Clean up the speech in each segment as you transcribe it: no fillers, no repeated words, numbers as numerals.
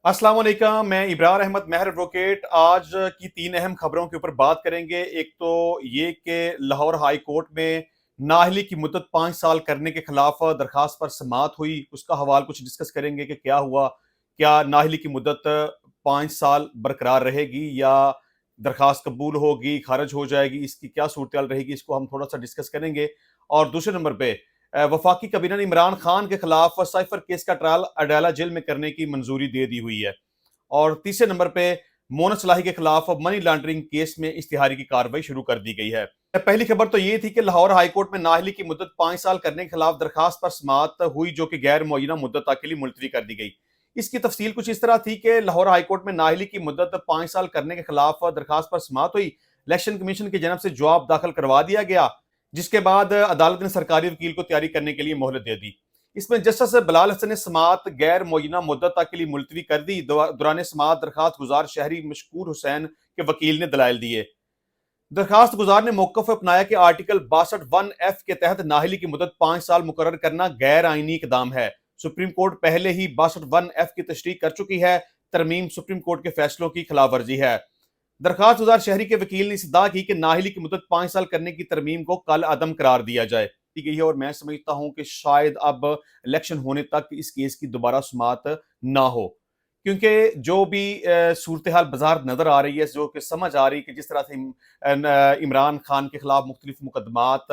अस्सलाम वालेकुम। मैं इब्रार अहमद महर एडवोकेट आज की तीन अहम खबरों के ऊपर बात करेंगे। एक तो ये कि लाहौर हाई कोर्ट में नाअहली की मुद्दत 5 साल करने के खिलाफ दरखास्त पर समाअत हुई, उसका हवाल कुछ डिस्कस करेंगे कि क्या हुआ, क्या नाअहली की मुद्दत 5 साल बरकरार रहेगी या दरखास्त कबूल होगी, खारिज हो जाएगी, इसकी क्या सूरत रहेगी, इसको हम थोड़ा सा डिस्कस करेंगे। और दूसरे नंबर पे वफाकी कैबिनेट ने इमरान खान के खिलाफ साइफर केस का ट्रायल अडाला जेल में करने की मंजूरी दे दी हुई है। और तीसरे नंबर पे मोहन सलाही के खिलाफ मनी लॉन्ड्रिंग केस में इश्तिहारी की कार्रवाई शुरू कर दी गई है। पहली खबर तो ये थी कि लाहौर हाईकोर्ट में नाअहली की मुद्दत 5 साल करने के खिलाफ दरखास्त पर समाअत हुई, जो कि गैर मुअय्यना मुद्दत तक के लिए मुलतवी कर दी गई। इसकी तफसील कुछ इस तरह थी कि लाहौर हाईकोर्ट में नाअहली की मुद्दत 5 साल करने के खिलाफ दरखास्त पर समाअत हुई। इलेक्शन कमीशन की जानब से जवाब दाखिल करवा दिया गया, जिसके बाद अदालत ने सरकारी वकील को तैयारी करने के लिए मोहलत दे दी। इसमें जस्टिस बिलाल हसन ने समाअत गैर मुअय्यना मुद्दत तक के लिए मुलतवी कर दी। दौरान समाअत दरखास्त गुजार शहरी मशकूर हुसैन के वकील ने दलाइल दिए। दरखास्त गुजार ने मौकफ अपनाया कि आर्टिकल 62(1)F के तहत नाअहली की मुद्दत 5 साल मुकर्रर करना गैर आईनी इकदाम है। सुप्रीम कोर्ट पहले ही 62(1)F की तशरीह कर चुकी है। तरमीम सुप्रीम कोर्ट के फैसलों की खिलाफ वर्जी है। दरखास्त गुजार शहरी के वकील ने इस्तदा की कि नाअहली की मुद्दत 5 साल करने की तरमीम को कल अदम करार दिया जाए दी गई है। और मैं समझता हूं कि शायद अब इलेक्शन होने तक इस केस की दोबारा सुमात ना हो, क्योंकि जो भी सूरत हाल बाजार नजर आ रही है, जो कि समझ आ रही है कि जिस तरह से इमरान खान के खिलाफ मुख्तलिफ मुकदमात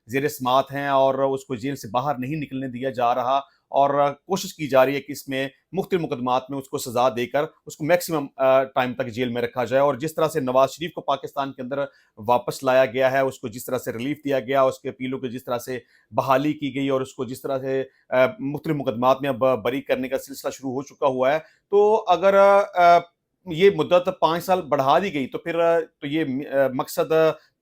जेर समात हैं और उसको जेल से बाहर नहीं निकलने दिया जा रहा, और कोशिश की जा रही है कि इसमें मुख्तलिफ मुकदमात में उसको सजा देकर उसको मैक्सिमम टाइम तक जेल में रखा जाए। और जिस तरह से नवाज शरीफ को पाकिस्तान के अंदर वापस लाया गया है, उसको जिस तरह से रिलीफ दिया गया, उसके अपीलों की जिस तरह से बहाली की गई और उसको जिस तरह से मुख्तलिफ मुकदमात में अब बरी करने का सिलसिला शुरू हो चुका हुआ है, तो अगर ये मुद्दत 5 साल बढ़ा दी गई तो फिर तो ये मकसद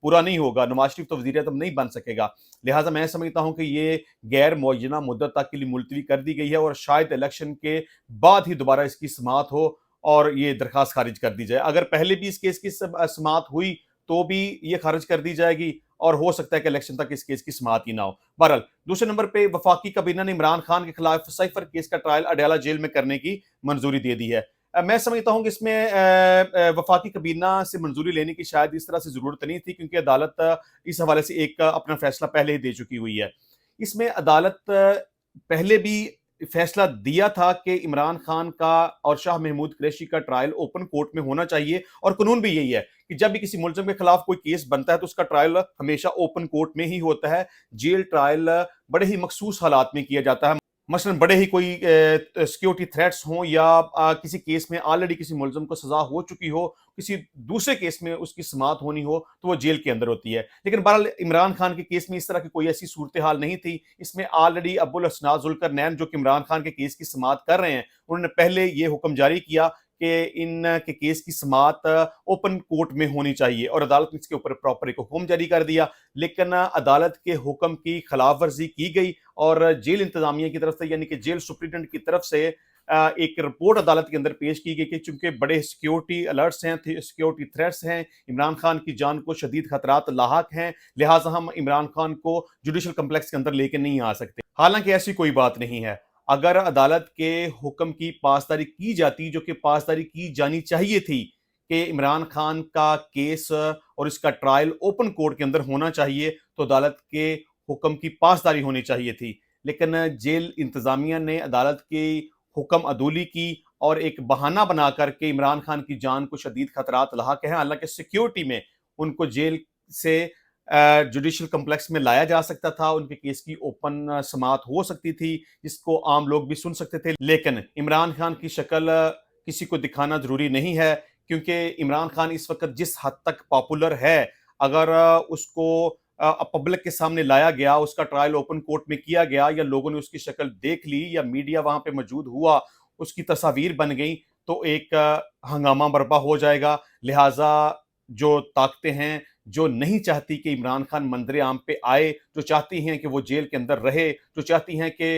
पूरा नहीं होगा। नवाज शरीफ तो वजीर आज़म नहीं बन सकेगा। लिहाजा मैं समझता हूं कि ये गैर मुअय्यना मुद्दत तक के लिए मुलतवी कर दी गई है और शायद इलेक्शन के बाद ही दोबारा इसकी समाअत हो और ये दरखास्त खारिज कर दी जाए। अगर पहले भी इस केस की समाअत हुई तो भी ये खारिज कर दी जाएगी और हो सकता है कि इलेक्शन तक इस केस की समाअत ही ना हो। बहरहाल, दूसरे नंबर पे वफाकी काबीना ने इमरान खान के खिलाफ साइफर केस का ट्रायल अडयाला जेल में करने की मंजूरी दे दी है। मैं समझता हूं कि इसमें वफाकी काबीना से मंजूरी लेने की शायद इस तरह से जरूरत नहीं थी, क्योंकि अदालत इस हवाले से एक अपना फैसला पहले ही दे चुकी हुई है। इसमें अदालत पहले भी फैसला दिया था कि इमरान खान का और शाह महमूद कुरैशी का ट्रायल ओपन कोर्ट में होना चाहिए, और कानून भी यही है कि जब भी किसी मुलजिम के खिलाफ कोई केस बनता है तो उसका ट्रायल हमेशा ओपन कोर्ट में ही होता है। जेल ट्रायल बड़े ही मखसूस हालात में किया जाता है, मसलन बड़े ही कोई सिक्योरिटी थ्रेट्स हों या किसी केस में ऑलरेडी किसी मुलजिम को सजा हो चुकी हो, किसी दूसरे केस में उसकी समाअत होनी हो, तो वो जेल के अंदर होती है। लेकिन बहरहाल इमरान खान के केस में इस तरह की कोई ऐसी सूरत हाल नहीं थी। इसमें ऑलरेडी अब्दुल हसनात जुल्करनैन, जो कि इमरान खान के केस की समाअत कर रहे हैं, उन्होंने पहले ये हुक्म जारी किया कि इन के केस की समाअत ओपन कोर्ट में होनी चाहिए, और अदालत ने इसके ऊपर प्रॉपर एक हुक्म जारी कर दिया। लेकिन अदालत के हुक्म की खिलाफ वर्जी की गई और जेल इंतजामिया की तरफ से, यानी कि जेल सुप्रिटेंडेंट की तरफ से एक रिपोर्ट अदालत के अंदर पेश की गई कि चूंकि बड़े सिक्योरिटी अलर्ट्स हैं, सिक्योरिटी थ्रेट्स हैं, इमरान खान की जान को शदीद खतरात लाहक हैं, लिहाजा हम इमरान खान को जुडिशल कम्प्लेक्स के अंदर लेके नहीं आ सकते। हालांकि ऐसी कोई बात नहीं है। अगर अदालत के हुक्म की पासदारी की जाती, जो कि पासदारी की जानी चाहिए थी, कि इमरान खान का केस और इसका ट्रायल ओपन कोर्ट के अंदर होना चाहिए, तो अदालत के हुक्म की पासदारी होनी चाहिए थी। लेकिन जेल इंतजामिया ने अदालत की हुक्म अदूली की और एक बहाना बना करके इमरान खान की जान को शदीद खतरात लाहक है। हालांकि सिक्योरिटी में उनको जेल से जुडिशल कम्प्लेक्स में लाया जा सकता था, उनके केस की ओपन समाअत हो सकती थी, जिसको आम लोग भी सुन सकते थे। लेकिन इमरान खान की शक्ल किसी को दिखाना जरूरी नहीं है, क्योंकि इमरान खान इस वक्त जिस हद तक पॉपुलर है, अगर उसको पब्लिक के सामने लाया गया, उसका ट्रायल ओपन कोर्ट में किया गया, या लोगों ने उसकी शक्ल देख ली, या मीडिया वहां पे मौजूद हुआ, उसकी तस्वीर बन गई, तो एक हंगामा बर्पा हो जाएगा। लिहाजा जो ताकतें हैं, जो नहीं चाहती कि इमरान खान मंजर आम पे आए, जो चाहती हैं कि वो जेल के अंदर रहे, जो चाहती हैं कि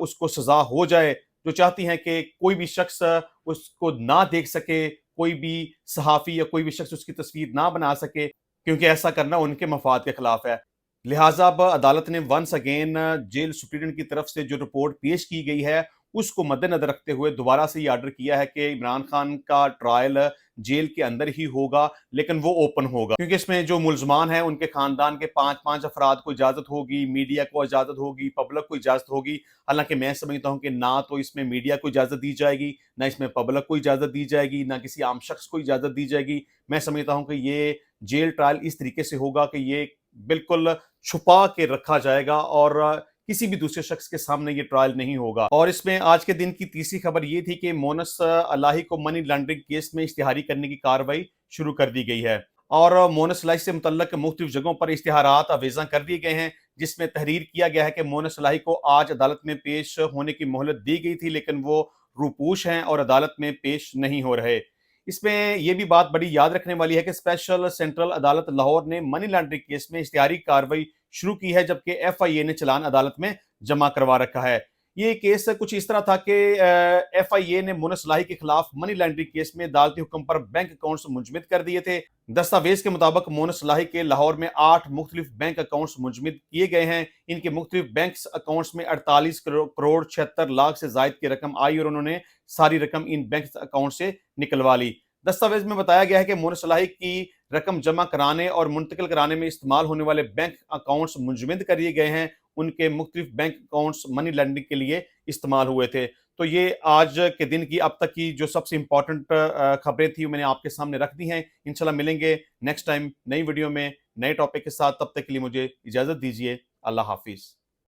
उसको सजा हो जाए, जो चाहती हैं कि कोई भी शख्स उसको ना देख सके, कोई भी सहाफ़ी या कोई भी शख्स उसकी तस्वीर ना बना सके, क्योंकि ऐसा करना उनके मफाद के खिलाफ है। लिहाजा अब अदालत ने वंस अगेन जेल सुप्रीडेंट की तरफ से जो रिपोर्ट पेश की गई है, اس کو مدنظر رکھتے ہوئے دوبارہ سے یہ آرڈر کیا ہے کہ عمران خان کا ٹرائل جیل کے اندر ہی ہوگا، لیکن وہ اوپن ہوگا، کیونکہ اس میں جو ملزمان ہیں ان کے خاندان کے 5 افراد کو اجازت ہوگی، میڈیا کو اجازت ہوگی، پبلک کو اجازت ہوگی۔ حالانکہ میں سمجھتا ہوں کہ نہ تو اس میں میڈیا کو اجازت دی جائے گی، نہ اس میں پبلک کو اجازت دی جائے گی، نہ کسی عام شخص کو اجازت دی جائے گی۔ میں سمجھتا ہوں کہ یہ جیل ٹرائل اس طریقے سے ہوگا کہ یہ بالکل چھپا کے رکھا جائے گا اور کسی بھی دوسرے شخص کے سامنے یہ ٹرائل نہیں ہوگا۔ اور اس میں آج کے دن کی تیسری خبر یہ تھی کہ مونس الہی کو منی لانڈرنگ کیس میں اشتہاری کرنے کی کارروائی شروع کر دی گئی ہے، اور مونس الہی سے متعلق مختلف جگہوں پر اشتہارات آویزاں کر دیے گئے ہیں، جس میں تحریر کیا گیا ہے کہ مونس الہی کو آج عدالت میں پیش ہونے کی مہلت دی گئی تھی، لیکن وہ روپوش ہیں اور عدالت میں پیش نہیں ہو رہے۔ اس میں یہ بھی بات بڑی یاد رکھنے والی ہے کہ اسپیشل سینٹرل عدالت لاہور نے منی لانڈرنگ کیس میں اشتہاری کارروائی شروع کی ہے، جبکہ ایف آئی اے نے چلان عدالت میں جمع کروا رکھا ہے۔ یہ کیس کچھ اس طرح تھا کہ ایف آئی اے نے مونس الہی کے خلاف منی لانڈرنگ کیس میں عدالتی حکم پر بینک اکاؤنٹس منجمد کر دیے تھے۔ دستاویز کے مطابق مونس الہی کے لاہور میں 8 مختلف بینک اکاؤنٹس منجمد کیے گئے ہیں۔ ان کے مختلف بینکس اکاؤنٹس میں 48 کروڑ 76 لاکھ سے زائد کی رقم آئی اور انہوں نے ساری رقم ان بینک اکاؤنٹ سے نکلوا لی۔ دستاویز میں بتایا گیا ہے کہ مونس الہی کی رقم جمع کرانے اور منتقل کرانے میں استعمال ہونے والے بینک اکاؤنٹس منجمد کر دیے گئے ہیں۔ ان کے مختلف بینک اکاؤنٹس منی لینڈنگ کے لیے استعمال ہوئے تھے۔ تو یہ آج کے دن کی اب تک کی جو سب سے امپورٹنٹ خبریں تھیں میں نے آپ کے سامنے رکھ دی ہیں۔ انشاءاللہ ملیں گے نیکسٹ ٹائم نئی ویڈیو میں نئے ٹاپک کے ساتھ، تب تک کے لیے مجھے اجازت دیجیے۔ اللہ حافظ۔